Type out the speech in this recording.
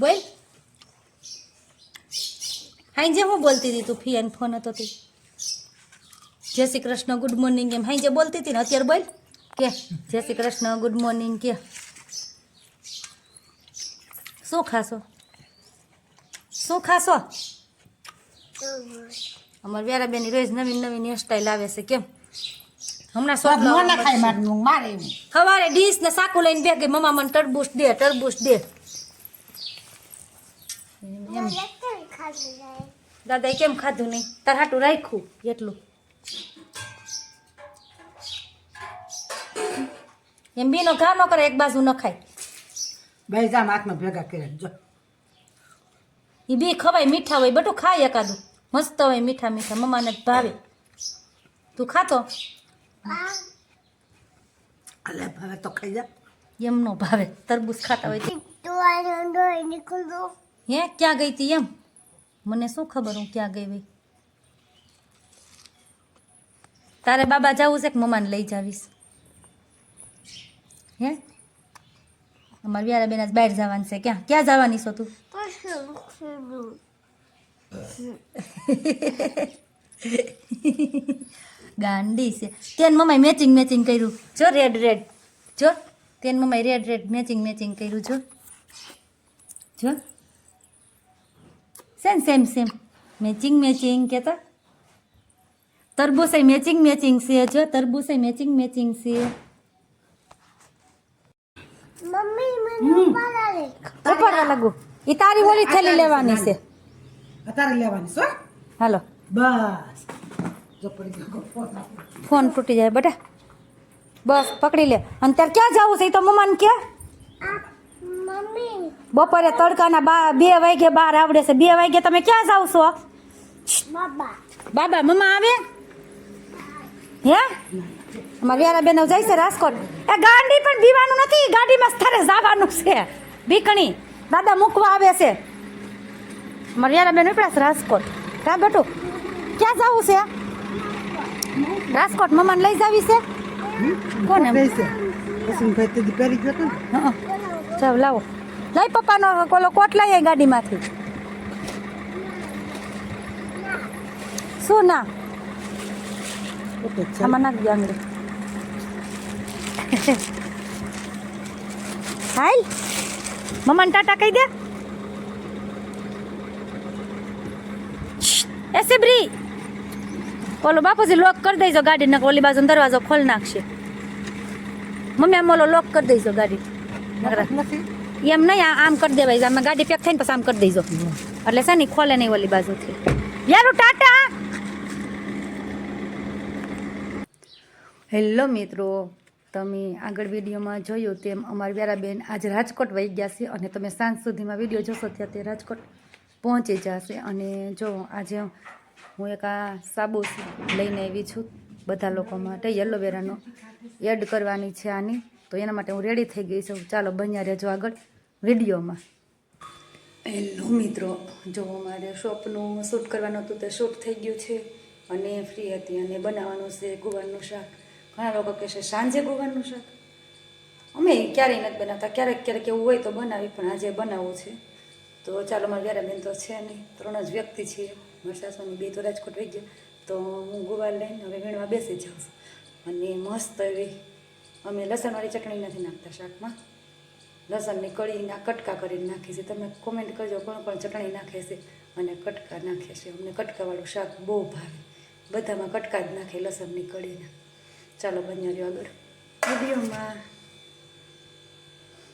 બોલ હાઈ જે હું બોલતી હતી તું ફી ફોન હતો તી જય શ્રી કૃષ્ણ ગુડ મોર્નિંગ એમ હાઈ જે બોલતી હતી ને અત્યારે બોલ કે જય શ્રી કૃષ્ણ ગુડ મોર્નિંગ કે શું ખાશો અમાર વ્યારાબેની રોજ નવીન નવીન હેરસ્ટાઈલ આવે છે કેમ હમણાં સવારે ડીશ ને સાકું લઈને બે ગઈ મમ્મા મને તરબૂચ દે એમ દાદાએ કેમ ખાધું નહીં તાર હાટું રાખ્યું એટલું એમ બીનો ઘા ન કરે એક બાજુ ન ખાય બે જામ હાથમાં ભેગા કર્યા જો એ બી ખવાય મીઠા હોય બટું ખાય એકાદું મસ્ત હોય મીઠા મીઠા મમ્માને ભાવે તું ખાતો અલે ભાવે તો ખાઈ જા એમ નો ભાવે તરબૂચ ખાતા હોય હે ક્યાં ગઈ તી એમ મને શું ખબર હું ક્યાં ગઈ ભાઈ તારે બાબા જવું છે કે મમ્માને લઈ જાવીશ હે અમારે વ્યારા બેન આજ બહાર જવાનું છે ક્યાં જવાની છો તું ગાંડી છે તેન મમ્માએ મેચિંગ કર્યું જો રેડ જો તેન મમ્માએ રેડ મેચિંગ કર્યું જો સેમ મેચિંગ કેતા તરબૂચ મેચિંગ છે જો તરબૂચ મેચિંગ છે ઉપર લાગુ એ તારી ઓલી થેલી લેવાની છે અત્યારે લેવાની છો હાલો બસ જો પડી ગયો ફોન તૂટી જાય બેટા બસ પકડી લે અને ત્યારે ક્યાં જવું છે એ તો મમ્માને કે બપોરે તડકાના 2 વાગે બહાર આવડે છે 2 વાગે તમે ક્યાં જાવ છો બાબા મમ્મા આવે હે અમારે વ્યારા બેન જાય છે રાજકોટ એ ગાડી પણ બીવાનું નથી ગાડીમાં સ્થળે જવાનું છે બીકણી દાદા મૂકવા આવે છે અમારે વ્યારા બેન ઉપડા છે રાજકોટ કા બેટું ક્યાં જવું છે રાજકોટ મમ્માને લઈ જાવી છે કોને પછી ભાઈ તે પહેરી ગયો હા ચાલ લાવો લઈ પપ્પાનો કોલો કોટ લઈ આવી ગાડીમાંથી શું ના આમાં નાખજો આંગળી હાલ મમ્માને ટાટા કહી દે એ સિબરી ઓલો બાપુજી લોક કરી દેજો ગાડી ને ઓલી બાજુ દરવાજો ખોલ નાખશે મમ્મી આમ ઓલો લોક કરી દેજો ગાડી એમ નહીં આમ કરી દેવાય આમ ગાડી પેક થઈને પછી આમ કરી દેજો એટલે છે ને ખોલે નહીં ઓલી બાજુથી યારું ટાટા હેલો મિત્રો તમે આગળ વિડીયોમાં જોયું તેમ અમારી વ્યારાબેન આજે રાજકોટ વહી ગયા છે અને તમે સાંજ સુધીમાં વિડીયો જોશો ત્યાં તે રાજકોટ પહોંચી જશે અને જો આજે હું એક આ સાબુ લઈને આવી છું બધા લોકો માટે એલોવેરાનો એડ કરવાની છે આની તો એના માટે હું રેડી થઈ ગઈ છું ચાલો બન્યા રહેજો આગળ વિડીયોમાં હેલો મિત્રો જો મારે શોપનું શૂટ કરવાનું હતું તે શૂટ થઈ ગયું છે અને ફ્રી હતી અને બનાવવાનું છે ગુવારનું શાક ઘણા લોકો કહેશે સાંજે ગુવારનું શાક અમે ક્યારેય નથી બનાવતા ક્યારેક એવું હોય તો બનાવી પણ આજે બનાવવું છે તો ચાલો મારા વ્યારાબેન તો છે નહીં 3 જ વ્યક્તિ છીએ મારા સાસુની 2 તો રાજકોટ વહી ગયા તો હું ગુવાર લઈને હવે વીણવા બેસી જાઉં છું અને મસ્ત એવી અમે લસણવાળી ચટણી નથી નાખતા શાકમાં લસણની કળીના કટકા કરીને નાખીએ છીએ તમે કોમેન્ટ કરજો કોણ ચટણી નાખે છે અને કટકા નાખે છે અમને કટકાવાળું શાક બહુ ભાવે બધામાં કટકા જ નાખે લસણની કળીના ચાલો બન્યા રહ્યો આગળ વિડીયોમાં